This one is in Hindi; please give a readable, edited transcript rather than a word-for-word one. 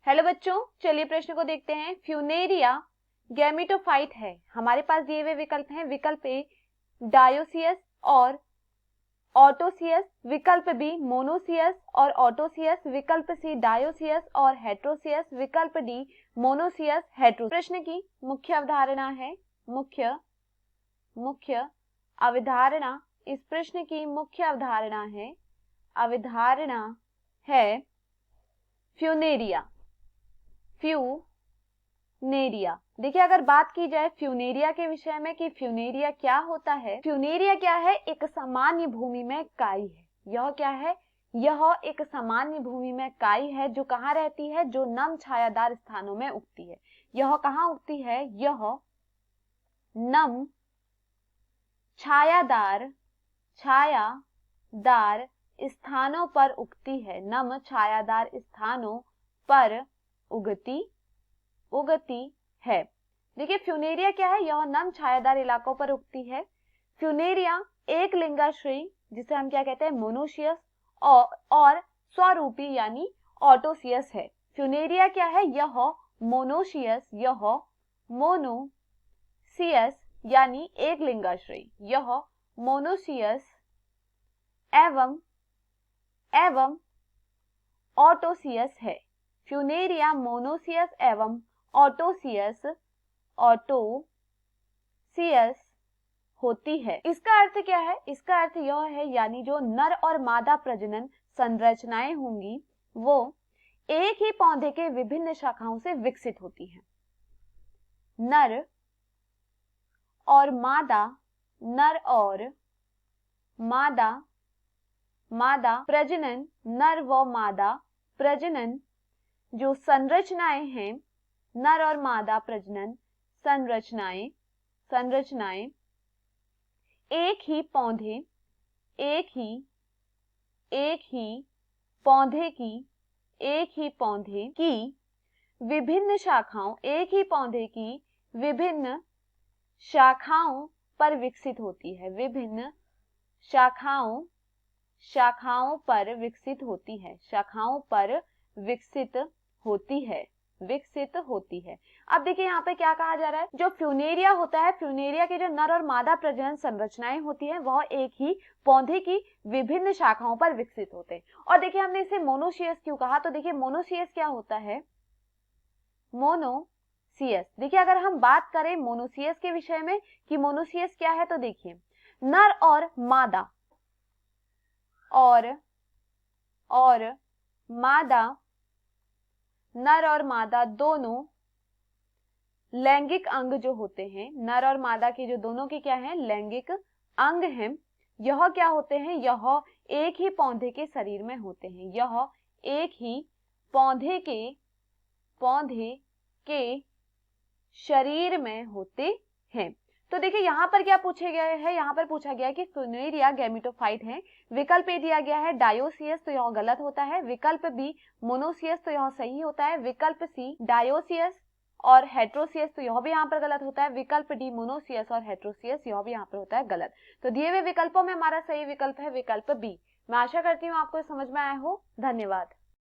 हेलो बच्चों, चलिए प्रश्न को देखते हैं। फ्यूनेरिया गैमेटोफाइट है। हमारे पास दिए हुए विकल्प हैं। विकल्प ए डायोसियस और ऑटोसियस, विकल्प बी मोनोसियस और ऑटोसियस, विकल्प सी डायोसियस और हेट्रोसियस, विकल्प डी मोनोसियस हेट्रो। प्रश्न की मुख्य अवधारणा है मुख्य अवधारणा इस प्रश्न की मुख्य अवधारणा है फ्यूनेरिया। देखिए, अगर बात की जाए फ्यूनेरिया के विषय में कि फ्यूनेरिया क्या होता है, फ्यूनेरिया क्या है? एक सामान्य भूमि में काई है। यह क्या है? यह एक सामान्य भूमि में काई है जो कहाँ रहती है? जो नम छायादार स्थानों में उगती है। यह कहाँ उगती है? यह नम छायादार स्थानों पर उगती है। नम छायादार स्थानों पर उगती है। देखिए, फ्यूनेरिया क्या है? यह नम छायादार इलाकों पर उगती है। फ्यूनेरिया एक लिंगाश्रयी, जिसे हम क्या कहते हैं? मोनोसियस, और स्वरूपी यानी ऑटोसियस है। फ्यूनेरिया क्या है? यह मोनोसियस यानी एक लिंगाश्रयी, यह मोनोसियस एवं ऑटोसियस है। फ्यूनेरिया मोनोसियस एवं ऑटोसियस होती है। इसका अर्थ क्या है? इसका अर्थ यह है, यानी जो नर और मादा प्रजनन संरचनाएं होंगी वो एक ही पौधे के विभिन्न शाखाओं से विकसित होती हैं। नर और मादा प्रजनन, नर व मादा प्रजनन जो संरचनाएं हैं, नर और मादा प्रजनन संरचनाएं एक ही पौधे की विभिन्न शाखाओं पर विकसित होती है। विभिन्न शाखाओं पर विकसित होती है। अब देखिए, यहाँ पे क्या कहा जा रहा है? जो फ्यूनेरिया होता है, फ्यूनेरिया के जो नर और मादा प्रजनन संरचनाएं होती हैं वह एक ही पौधे की विभिन्न शाखाओं पर विकसित होते हैं। और देखिए, हमने इसे मोनोसियस क्यों कहा? तो देखिए, मोनोसियस क्या होता है? देखिए, अगर हम बात करें मोनोसियस के विषय में कि मोनोसियस क्या है, तो देखिए, नर और मादा दोनों लैंगिक अंग जो होते हैं, नर और मादा के जो दोनों के क्या हैं? लैंगिक अंग हैं। यह क्या होते हैं? यह एक ही पौधे के शरीर में होते हैं। यह एक ही पौधे के शरीर में होते हैं। तो देखिए, यहाँ पर क्या पूछे गए हैं? यहाँ पर पूछा गया है कि फ्यूनेरिया गैमेटोफाइट है। विकल्प ए दिया गया है डायोसियस, तो यह गलत होता है। विकल्प बी मोनोसियस, तो यह सही होता है। विकल्प सी डायोसियस और हेट्रोसियस, तो यह भी यहाँ पर गलत होता है। विकल्प डी मोनोसियस और हेट्रोसियस, यह भी यहाँ पर होता है गलत। तो दिए हुए विकल्पों में हमारा सही विकल्प है विकल्प बी। मैं आशा करती हूँ आपको समझ में आया हो। धन्यवाद।